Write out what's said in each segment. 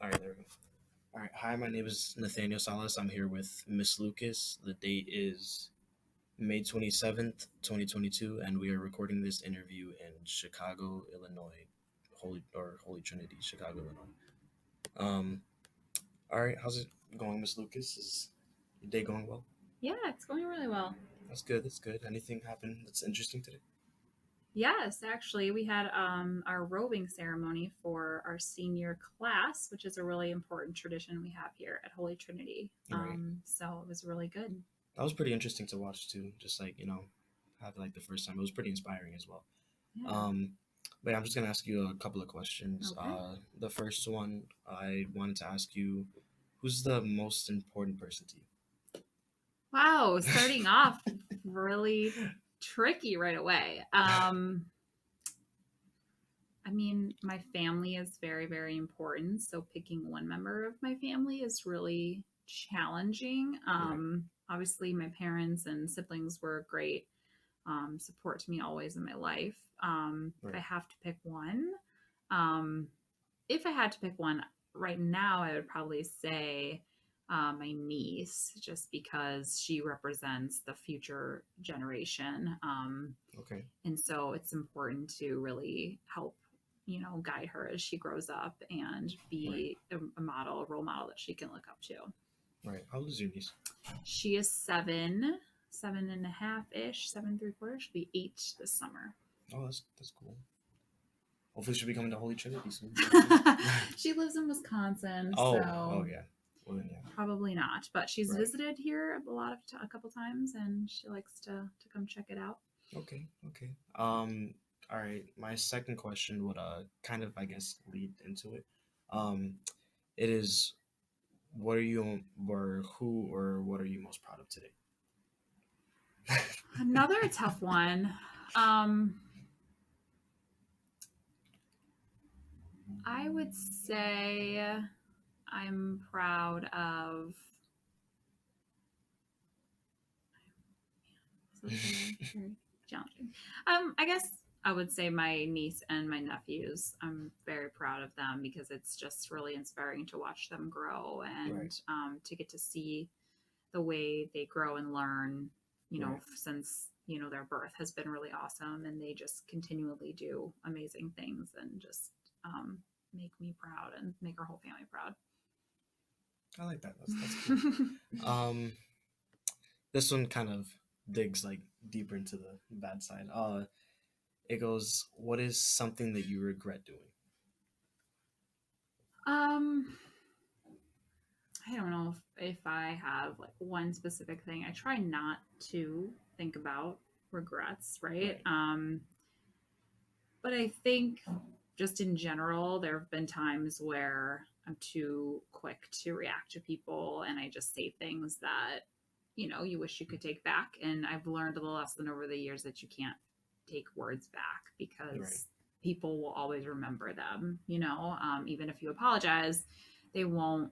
All right, there we go. All right. Hi, my name is Nathaniel Salas. I'm here with Miss Lucas. The date is May 27th, 2022, and we are recording this interview in Chicago, Illinois. Holy Trinity, Chicago, Illinois. Um, all right, how's it going, Miss Lucas? Is your day going well? Yeah, it's going really well. That's good. That's good. Anything happen that's interesting today? Yes, actually, we had our robing ceremony for our senior class, which is a really important tradition we have here at Holy Trinity. Right. So it was really good. That was pretty interesting to watch too. Just like have like the first time. It was pretty inspiring as well. Yeah. Um, but yeah, I'm just gonna ask you a couple of questions. Okay. The first one I wanted to ask you, who's the most important person to Wow, starting off really tricky right away. I mean, my family is very, very important. So picking one member of my family is really challenging. Right, Obviously, my parents and siblings were a great support to me always in my life. If I right, have to pick one, um, if I had to pick one right now, I would probably say my niece, just because she represents the future generation. okay, And so it's important to really help, guide her as she grows up and right, be a model, a role model that she can look up to. right. How old is your niece? She is 7.5 ish, 7.75. She'll be 8 this summer. Oh, that's cool. Hopefully, she'll be coming to Holy Trinity soon. She lives in Wisconsin, Oh, so yeah. Well then, yeah. probably not. But she's Right. visited here a couple times, and she likes to come check it out. Okay, okay. All right. My second question would kind of I guess lead into it. Um, it is, what are you or who or what are you most proud of today? Another tough one. Um, I would say I'm proud of. Very challenging. I guess I would say my niece and my nephews. I'm very proud of them because it's just really inspiring to watch them grow Right, and to get to see the way they grow and learn. right. Since their birth has been really awesome, and they just continually do amazing things and just um, make me proud and make our whole family proud. I like that. That's cool. Um, this one kind of digs like deeper into the bad side. It goes, what is something that you regret doing? um, I don't know if I have like one specific thing. I try not to think about regrets, right? Right, But I think just in general, there have been times where I'm too quick to react to people and I just say things that, you wish you could take back. And I've learned the lesson over the years that you can't take words back right, because people will always remember them, even if you apologize, they won't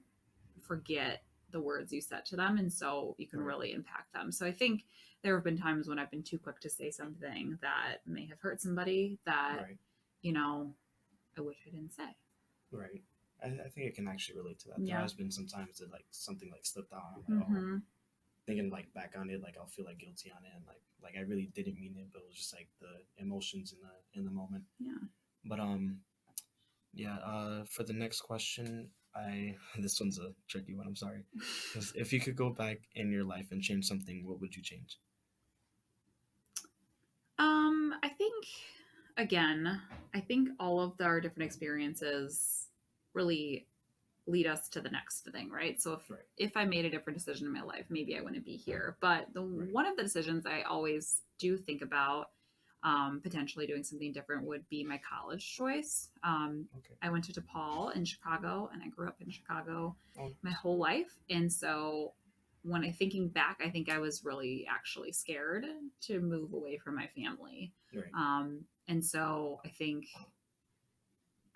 forget the words you said to them. And so you can right, really impact them. So I think there have been times when I've been too quick to say something that may have hurt somebody that, right, you know, I wish I didn't say. right. I think I can actually relate to that. There Yeah. has been some times that like something like slipped out. I'm like, oh, Mm-hmm. thinking like back on it, like I'll feel like guilty on it, and like I really didn't mean it, but it was just like the emotions in the moment. Yeah. But yeah. For the next question, I this one's a tricky one. I'm sorry. 'Cause if you could go back in your life and change something, what would you change? I think again, I think all of our different experiences really lead us to the next thing, right? So if Right, if I made a different decision in my life, maybe I wouldn't be here. But the right, one of the decisions I always do think about potentially doing something different would be my college choice. okay. I went to DePaul in Chicago, and I grew up in Chicago Oh, my nice. whole life, and so when I thinking back, I think I was really actually scared to move away from my family. Right, And so I think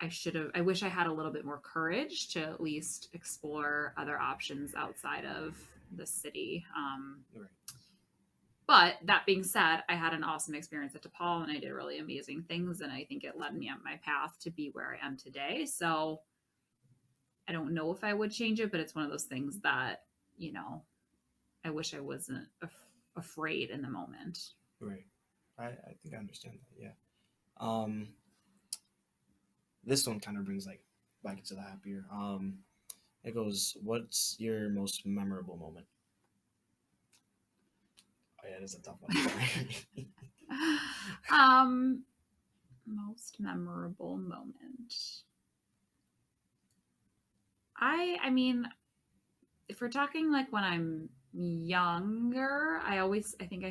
I wish I had a little bit more courage to at least explore other options outside of the city. right, But that being said, I had an awesome experience at DePaul and I did really amazing things. And I think it led me on my path to be where I am today. So I don't know if I would change it, but it's one of those things that, you know, I wish I wasn't afraid in the moment. Right. I think I understand that. Yeah. Um, this one kind of brings like back into the happier. It goes, "What's your most memorable moment?" Oh yeah, it is a tough one. Sorry. um, Most memorable moment. I mean, if we're talking like when I'm younger, I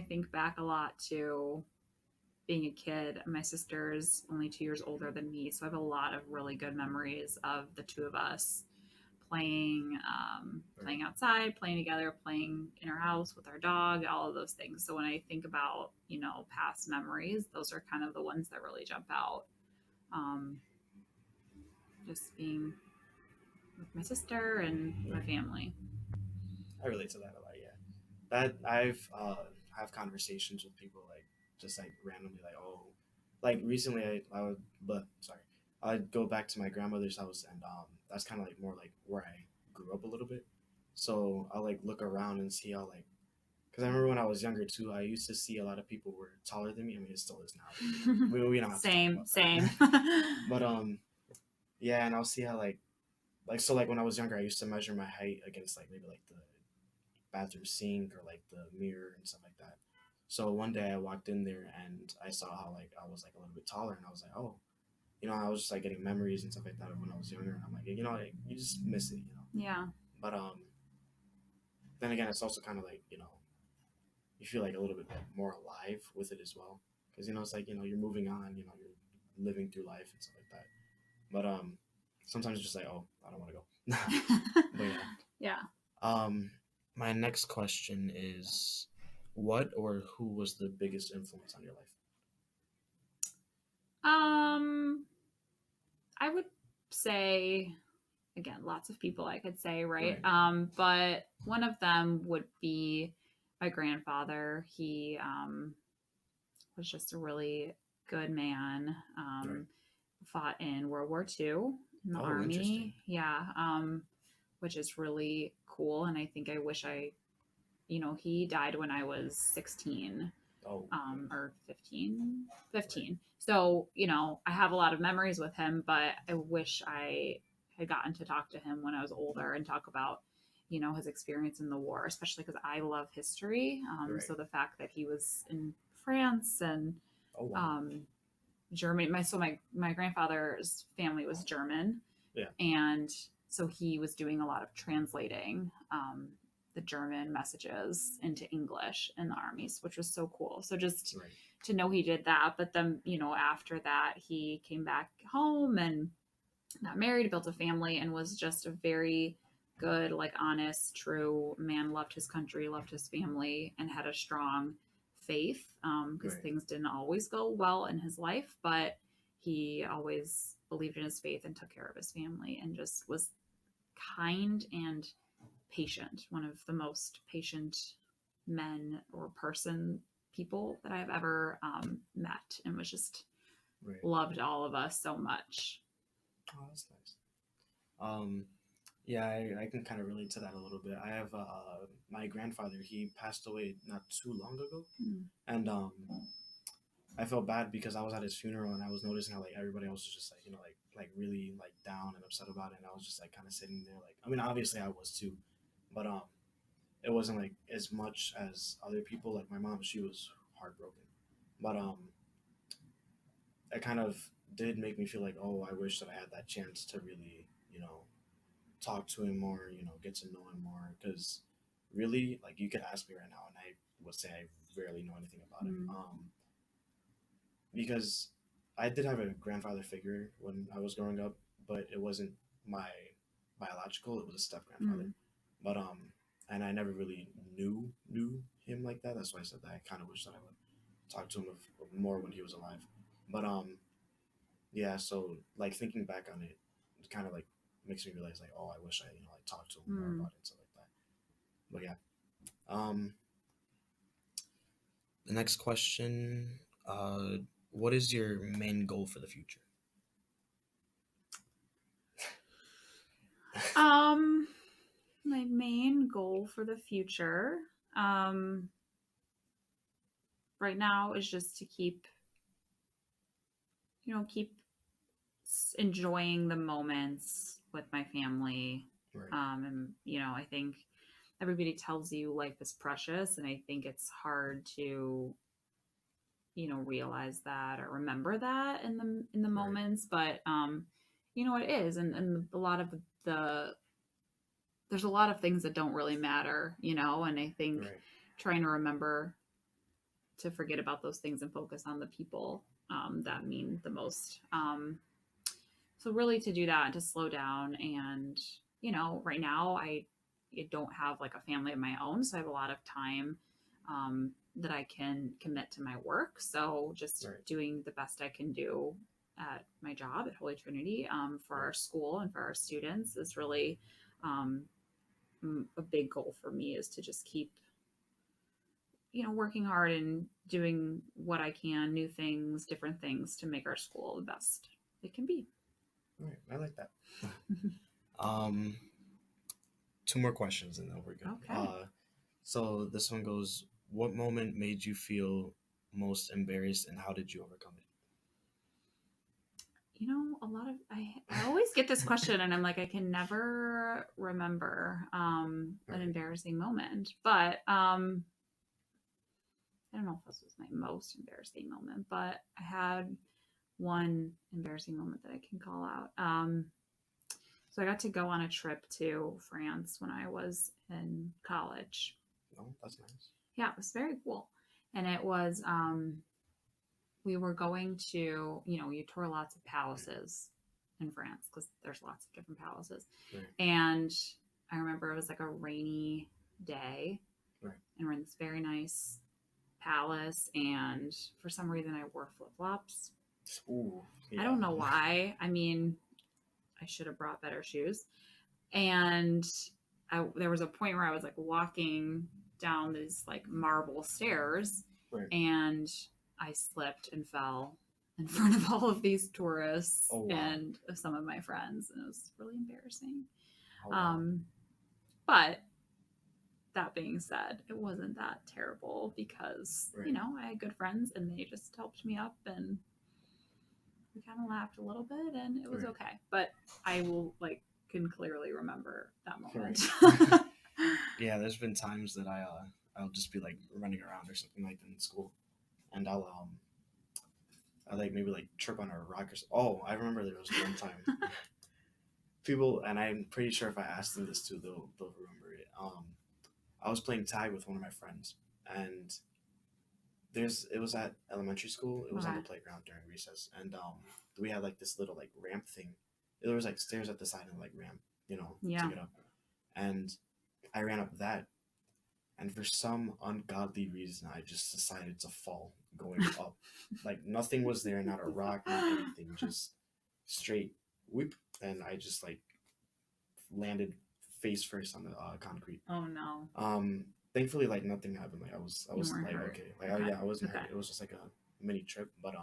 think back a lot to being a kid. My sister's only 2 years older than me, so I have a lot of really good memories of the two of us playing, playing outside, playing together, playing in our house with our dog, all of those things. So when I think about, you know, past memories, those are kind of the ones that really jump out. Um, just being with my sister and my family. I relate to that a lot. Yeah, that I've have conversations with people like just like randomly like, oh, like recently I would, but sorry, I'd go back to my grandmother's house, and that's kind of like more like where I grew up a little bit. So I'll like look around and see how like, because I remember when I was younger too, I used to see a lot of people were taller than me. I mean, it still is now. But, we don't have to talk Same, about same. that. But yeah, and I'll see how like so like when I was younger, I used to measure my height against like maybe like the bathroom sink or like the mirror and stuff like that. So one day I walked in there and I saw how like I was like a little bit taller, and I was like, oh, I was just like getting memories and stuff like that of when I was younger, and I'm like, like, you just miss it. Yeah. But then again, it's also kind of like you feel like a little bit more alive with it as well, because it's like you're moving on, you're living through life and stuff like that. But sometimes it's just like, oh, I don't want to go. But yeah. Yeah. My next question is, what or who was the biggest influence on your life? Um, I would say, again, lots of people I could say, right? Right. But one of them would be my grandfather. He was just a really good man. Right. Fought in World War II in the Oh, interesting. army. Yeah. Which is really cool. And I think I wish he died when I was 16, Oh, or 15. 15. Right. So, I have a lot of memories with him, but I wish I had gotten to talk to him when I was older and talk about, his experience in the war, especially because I love history. right. So the fact that he was in France and Oh, wow. Germany, my grandfather's family was German. Yeah. And so he was doing a lot of translating the German messages into English in the armies, which was so cool. So just Right. to know he did that. But then, after that, he came back home and got married, built a family, and was just a very good, like honest, true man, loved his country, loved his family, and had a strong faith, because Right. things didn't always go well in his life, but he always believed in his faith and took care of his family and just was kind and patient. One of the most patient men or people that I've ever met, and was just Right. loved all of us so much. Oh, that's nice. Um, yeah, I can kind of relate to that a little bit. I have my grandfather. He passed away not too long ago, and I felt bad because I was at his funeral and I was noticing how like everybody else was just like like really like down and upset about it, and I was just like kind of sitting there like, I mean, obviously I was too, but it wasn't like as much as other people. Like my mom, she was heartbroken, but it kind of did make me feel like, oh, I wish that I had that chance to really talk to him more, get to know him more, because really, like, you could ask me right now and I would say I rarely know anything about him. Because I did have a grandfather figure when I was growing up, but it wasn't my biological, it was a step grandfather. But and I never really knew him like that. That's why I said that I kind of wish that I would talk to him more when he was alive. But yeah, so like thinking back on it, it kind of like makes me realize like, oh, I wish I like talked to him more about it and stuff like that. But yeah. The next question, what is your main goal for the future? one goal for the future, um, right now is just to keep enjoying the moments with my family. Right. And, I think everybody tells you life is precious. And I think it's hard to, realize that or remember that in the Right. moments. But, it is. And a lot of there's a lot of things that don't really matter, and I think Right. trying to remember to forget about those things and focus on the people that mean the most. So really to do that and to slow down and, right now I don't have like a family of my own. So I have a lot of time that I can commit to my work. So just Right. doing the best I can do at my job at Holy Trinity for our Right. school and for our students is really um, a big goal for me is to just keep working hard and doing what I can, new things, different things to make our school the best it can be. Right. I like that. Um, two more questions and then we're good. Okay. So this one goes, what moment made you feel most embarrassed and how did you overcome it? A lot of I always get this question and I'm like I can never remember an Right. embarrassing moment, but I don't know if this was my most embarrassing moment, but I had one embarrassing moment that I can call out. So I got to go on a trip to France when I was in college. Oh, that's nice. Yeah, it was very cool. And it was, we were going to, you tour lots of palaces in France because there's lots of different palaces. Right. And I remember it was like a rainy day. Right. And we're in this very nice palace. And for some reason, I wore flip flops. Ooh, yeah. I don't know why. I mean, I should have brought better shoes. And there was a point where I was like walking down these like marble stairs, Right. and I slipped and fell in front of all of these tourists and some of my friends, and it was really embarrassing. Oh, wow. But that being said, it wasn't that terrible because Right. I had good friends and they just helped me up and we kind of laughed a little bit and it was Right. okay. But I will can clearly remember that moment. Right. Yeah, there's been times that I'll just be like running around or something like that in school, and I'll like maybe like trip on a rock or something. Oh, I remember there was one time people, and I'm pretty sure if I ask them this too, they'll remember it. I was playing tag with one of my friends, and it was at elementary school. It was on the playground during recess, and we had like this little like ramp thing. There was like stairs at the side and like ramp, to get up, and I ran up that, and for some ungodly reason, I just decided to fall going up. Like nothing was there, not a rock, not anything, just straight whoop, and I just like landed face first on the concrete. Oh no. Thankfully, like nothing happened. Like I was like hurt. okay. Like okay. I wasn't hurt. It was just like a mini trip, but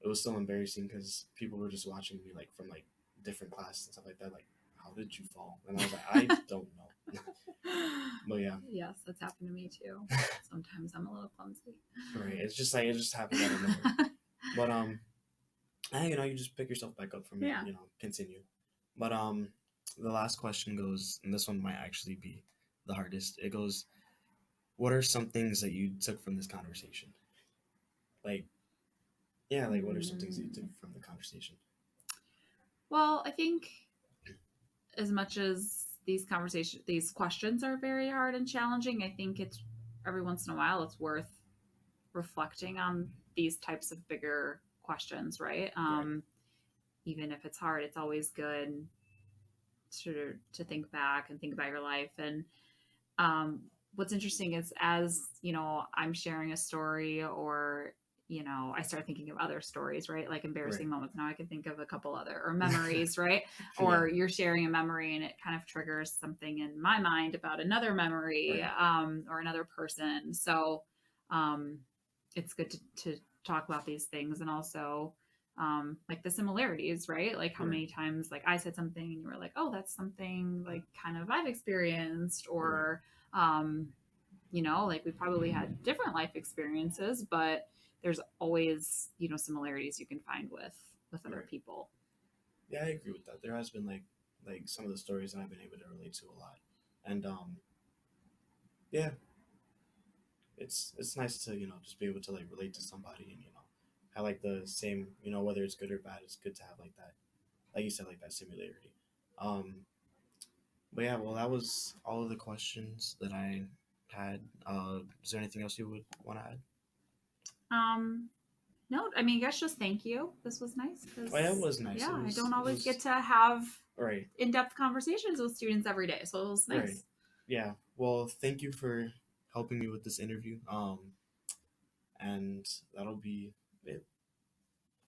it was still embarrassing because people were just watching me like from like different classes and stuff like that. Like, how did you fall? And I was like, I don't know. But yeah. Yes, that's happened to me too. Sometimes I'm a little clumsy. Right. It's just like it just happened out of nowhere. But you just pick yourself back up from it. Continue. But the last question goes, and this one might actually be the hardest. It goes, what are some things that you took from this conversation? Like, yeah, like what are some things that you took from the conversation? Well, I think as much as these questions are very hard and challenging, I think it's every once in a while it's worth reflecting on these types of bigger questions, right? Right. Even if it's hard, it's always good to think back and think about your life. And what's interesting is as I'm sharing a story or I start thinking of other stories, right? Like embarrassing moments. Now I can think of a couple other or memories, right? Or you're sharing a memory and it kind of triggers something in my mind about another memory or another person. So it's good to talk about these things and also like the similarities, right? Like how Right. many times like I said something and you were like, oh, that's something like kind of I've experienced, Right. or like we probably had different life experiences, but there's always, similarities you can find with other Right. people. Yeah, I agree with that. There has been like some of the stories that I've been able to relate to a lot, and yeah, it's nice to just be able to like relate to somebody and have like the same whether it's good or bad. It's good to have like that, like you said, like that similarity. Um, but yeah, well, that was all of the questions that I had. Is there anything else you would want to add? Um, no, I mean, I guess just thank you. This was nice because, Oh, yeah, it was nice. yeah, It I was don't it always get was to have right, in depth conversations with students every day. So it was right. nice. Yeah. Well, thank you for helping me with this interview. And that'll be it.